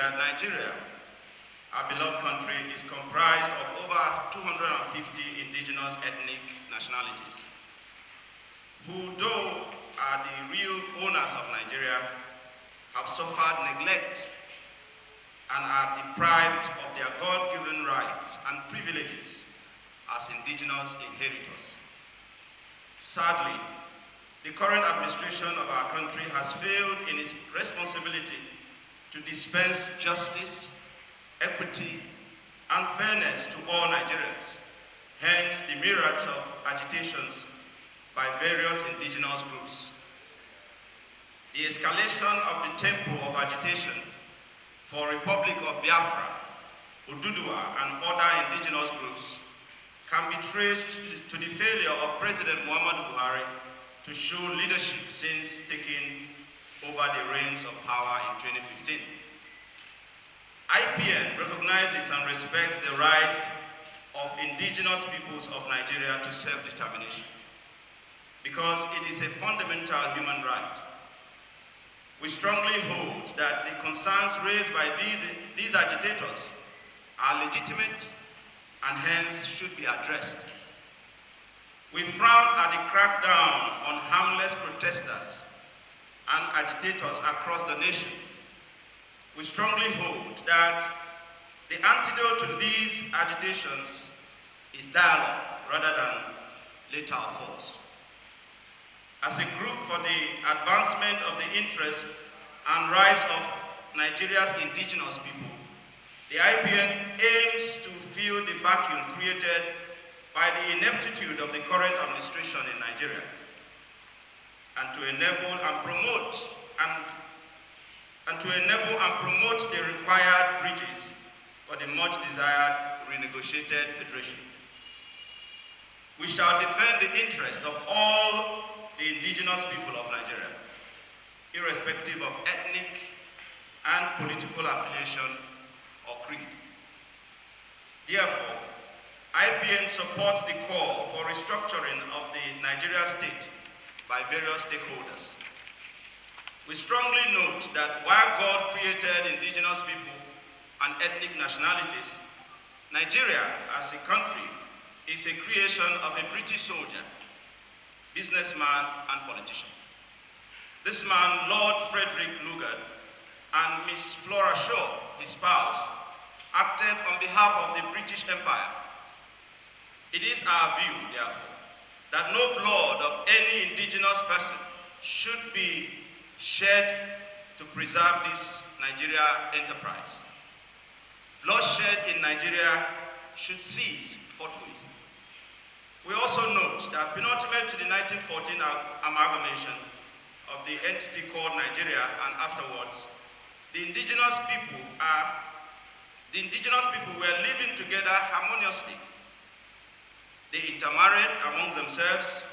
that Nigeria, our beloved country, is comprised of over 250 indigenous ethnic nationalities, who, though are the real owners of Nigeria, have suffered neglect and are deprived of their God-given rights and privileges as indigenous inheritors. Sadly, the current administration of our country has failed in its responsibility to dispense justice, equity, and fairness to all Nigerians, hence the myriads of agitations by various indigenous groups. The escalation of the tempo of agitation for Republic of Biafra, Oduduwa, and other indigenous groups can be traced to the failure of President Muhammadu Buhari to show leadership since taking over the reins of power in 2015. IPN recognizes and respects the rights of indigenous peoples of Nigeria to self-determination because it is a fundamental human right. We strongly hold that the concerns raised by these agitators are legitimate and hence should be addressed. We frown at the crackdown on harmless protesters and agitators across the nation. We strongly hold that the antidote to these agitations is dialogue rather than lethal force. As a group for the advancement of the interests and rights of Nigeria's indigenous people, the IPN aims to fill the vacuum created by the ineptitude of the current administration in Nigeria and to enable and promote the required bridges for the much desired renegotiated federation. We shall defend the interest of all the indigenous people of Nigeria, irrespective of ethnic and political affiliation or creed. Therefore, IPN supports the call for restructuring of the Nigeria state by various stakeholders. We strongly note that while God created indigenous people and ethnic nationalities, Nigeria as a country is a creation of a British soldier, businessman, and politician. This man, Lord Frederick Lugard, and Miss Flora Shaw, his spouse, acted on behalf of the British Empire. It is our view, therefore, that no blood of any indigenous person should be shed to preserve this Nigeria enterprise. Bloodshed in Nigeria should cease forthwith. We also note that penultimate to the 1914 amalgamation of the entity called Nigeria and afterwards, the indigenous people were living together harmoniously. They intermarried among themselves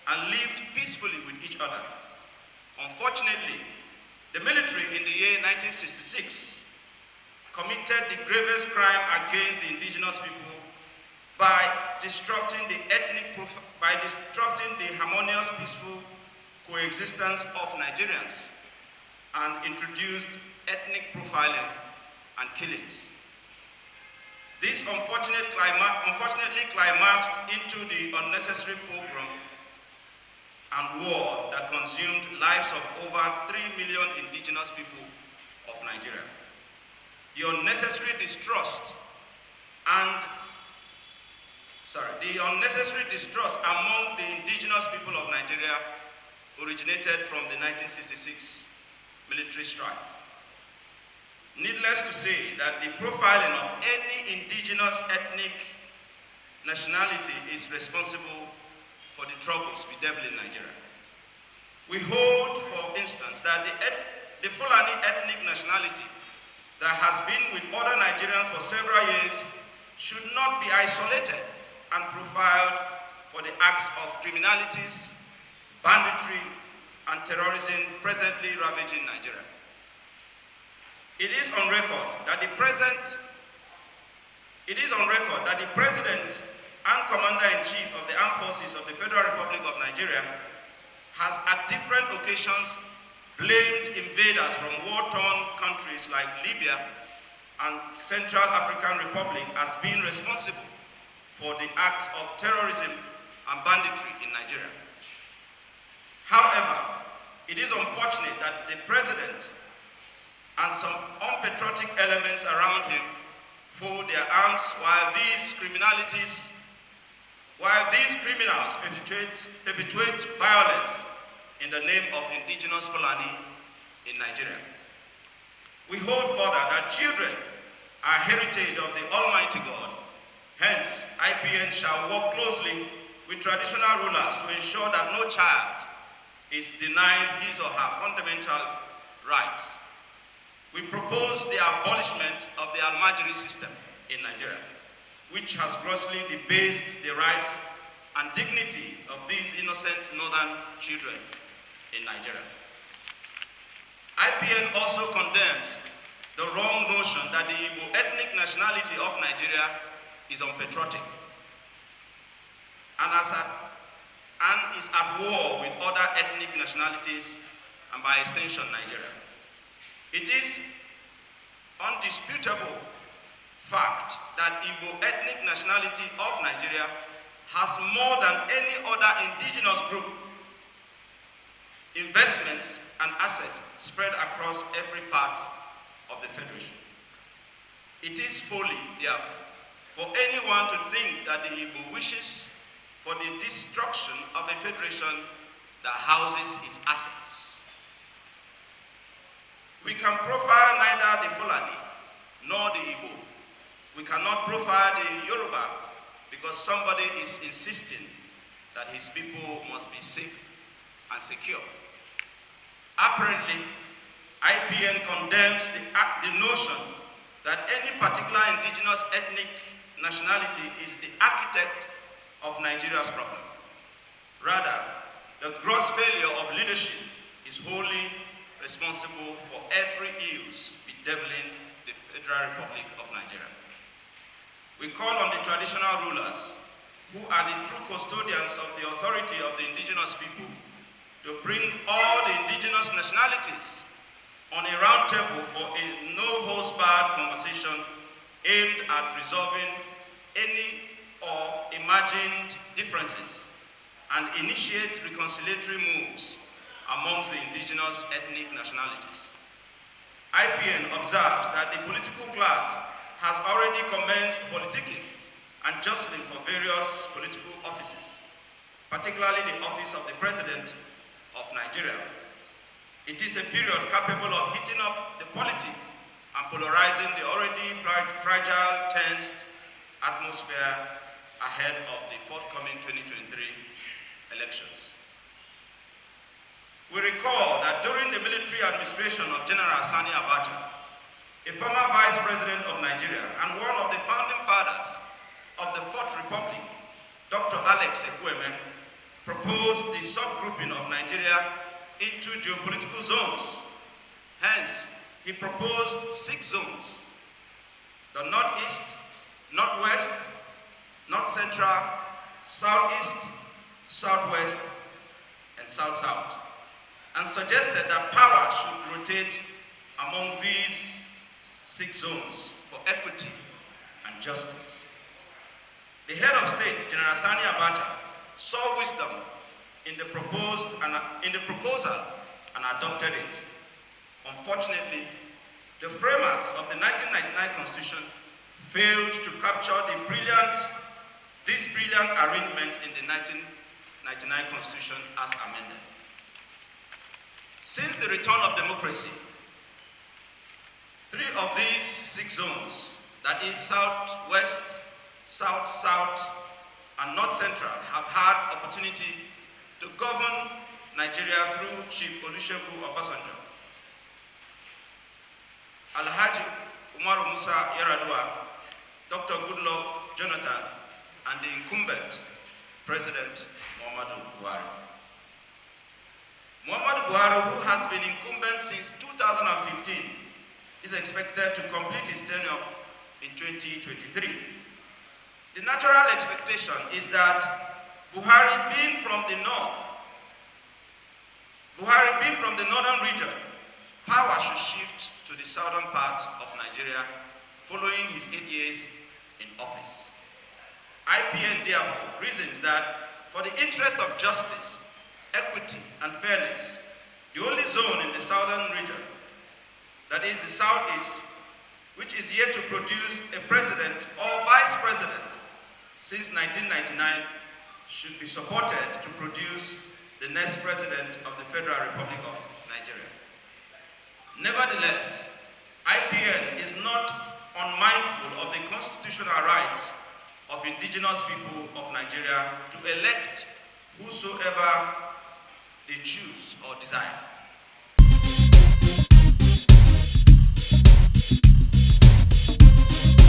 and lived peacefully with each other. Unfortunately, the military in the year 1966 committed the gravest crime against the indigenous people by disrupting the harmonious, peaceful coexistence of Nigerians and introduced ethnic profiling and killings. This unfortunately climaxed into the unnecessary pogrom and war that consumed lives of over 3 million indigenous people of Nigeria. The unnecessary distrust among the indigenous people of Nigeria originated from the 1966 military strike. Needless to say that the profiling of any indigenous ethnic nationality is responsible for the troubles bedeviling Nigeria. We hold, for instance, that the Fulani ethnic nationality that has been with other Nigerians for several years should not be isolated and profiled for the acts of criminalities, banditry, and terrorism presently ravaging Nigeria. It is on record that the President and Commander-in-Chief of the Armed Forces of the Federal Republic of Nigeria has at different occasions blamed invaders from war-torn countries like Libya and Central African Republic as being responsible for the acts of terrorism and banditry in Nigeria. However, it is unfortunate that the president and some unpatriotic elements around him fold their arms while these criminals perpetuate violence in the name of indigenous Fulani in Nigeria. We hold further that children are heritage of the Almighty God. Hence, IPN shall work closely with traditional rulers to ensure that no child is denied his or her fundamental rights. We propose the abolishment of the Almajiri system in Nigeria, which has grossly debased the rights and dignity of these innocent northern children in Nigeria. IPN also condemns the wrong notion that the Igbo ethnic nationality of Nigeria is unpatriotic and is at war with other ethnic nationalities and by extension Nigeria. It is undisputable fact that Igbo ethnic nationality of Nigeria has more than any other indigenous group investments and assets spread across every part of the Federation. It is folly, therefore, for anyone to think that the Igbo wishes for the destruction of a federation that houses its assets. We can profile neither the Fulani nor the Igbo. We cannot profile the Yoruba because somebody is insisting that his people must be safe and secure. Apparently, IPN condemns the notion that any particular indigenous ethnic nationality is the architect of Nigeria's problem. Rather, the gross failure of leadership is wholly responsible for every ills bedeviling the Federal Republic of Nigeria. We call on the traditional rulers, who are the true custodians of the authority of the indigenous people, to bring all the indigenous nationalities on a round table for a no-holds-barred conversation aimed at resolving any or imagined differences and initiate reconciliatory moves amongst the indigenous ethnic nationalities. IPN observes that the political class has already commenced politicking and jostling for various political offices, particularly the office of the President of Nigeria. It is a period capable of heating up the polity and polarizing the already fragile, tensed atmosphere ahead of the forthcoming 2023 elections. We recall that during the military administration of General Sani Abacha, a former Vice President of Nigeria and one of the founding fathers of the Fourth Republic, Dr. Alex Ekwueme, proposed the subgrouping of Nigeria into geopolitical zones. Hence, he proposed 6 zones: the Northeast, Northwest, North Central, Southeast, Southwest, and South-South, and suggested that power should rotate among these 6 zones for equity and justice. The head of state, General Sani Abacha, saw wisdom in the proposal and adopted it. Unfortunately, the framers of the 1999 Constitution failed to capture this brilliant arrangement in the 1999 Constitution as amended. Since the return of democracy, 3 of these 6 zones, that is Southwest, South-South, and North Central, have had opportunity to govern Nigeria through Chief Olusegun Obasanjo, Alhaji Umaru Musa Yar'Adua, Dr. Goodluck Jonathan, and the incumbent President Muhammadu Buhari. Muhammadu Buhari, who has been incumbent since 2015, is expected to complete his tenure in 2023. The natural expectation is that Buhari being from the northern region, power should shift to the southern part of Nigeria following his 8 years in office. IPN therefore reasons that for the interest of justice, equity, and fairness, the only zone in the southern region, that is the Southeast, which is yet to produce a president or vice president since 1999, should be supported to produce the next president of the Federal Republic of Nigeria. Nevertheless, IPN is not unmindful of the constitutional rights of indigenous people of Nigeria to elect whosoever they choose or desire.